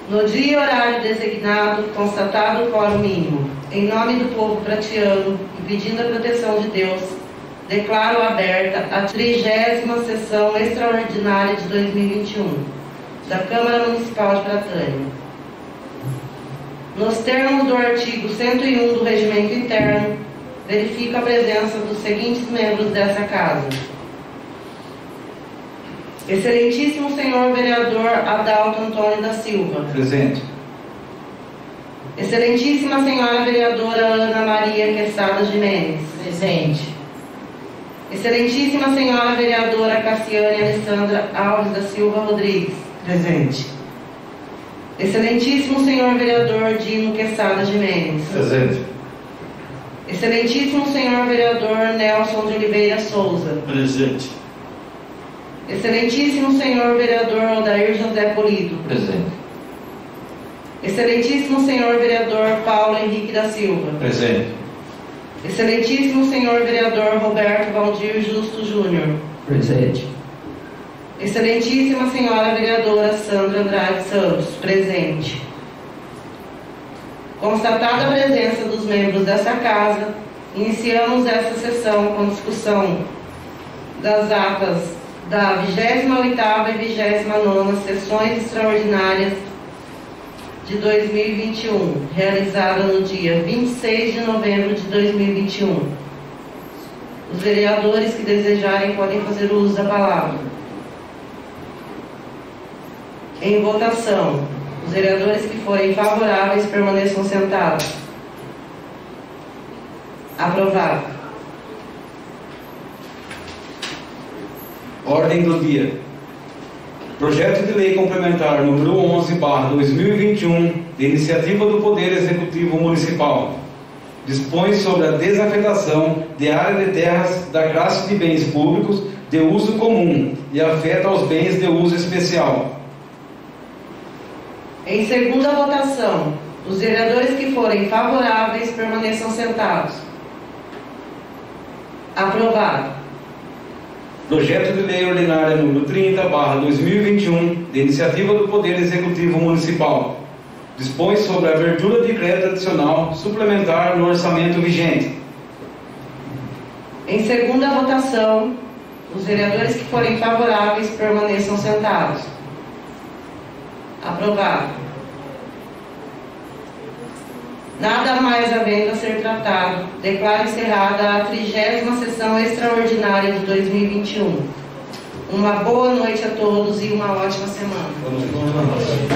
No dia e horário designado, constatado o quórum mínimo, em nome do povo pratiano e pedindo a proteção de Deus, declaro aberta a 30ª sessão extraordinária de 2021 da Câmara Municipal de Pratânia. Nos termos do artigo 101 do Regimento Interno, verifico a presença dos seguintes membros dessa Casa: Excelentíssimo senhor vereador Adalto Antônio da Silva. Presente. Excelentíssima senhora vereadora Ana Maria Quesada Jimenez. Presente. Excelentíssima senhora vereadora Cassiane Alessandra Alves da Silva Rodrigues. Presente. Excelentíssimo senhor vereador Dino Quesada Jimenez. Presente. Excelentíssimo senhor vereador Nelson de Oliveira Souza. Presente. Excelentíssimo senhor vereador Odair José Polido. Presente. Excelentíssimo senhor vereador Paulo Henrique da Silva. Presente. Excelentíssimo senhor vereador Roberto Valdir Justo Júnior. Presente. Excelentíssima senhora vereadora Sandra Andrade Santos. Presente. Constatada a presença dos membros dessa Casa, iniciamos esta sessão com discussão das atas da 28ª e 29ª sessões extraordinárias de 2021, realizada no dia 26 de novembro de 2021. Os vereadores que desejarem podem fazer uso da palavra. Em votação, os vereadores que forem favoráveis permaneçam sentados. Aprovado. Ordem do dia. Projeto de Lei Complementar número 11/2021, de iniciativa do Poder Executivo Municipal, dispõe sobre a desafetação de área de terras da classe de bens públicos de uso comum e afeta aos bens de uso especial. Em segunda votação, os vereadores que forem favoráveis permaneçam sentados. Aprovado. Projeto de Lei Ordinária número 30/2021, de iniciativa do Poder Executivo Municipal, dispõe sobre a abertura de crédito adicional suplementar no orçamento vigente. Em segunda votação, os vereadores que forem favoráveis permaneçam sentados. Aprovado. Nada mais havendo a ser tratado, declaro encerrada a 30ª sessão extraordinária de 2021. Uma boa noite a todos e uma ótima semana. Boa noite.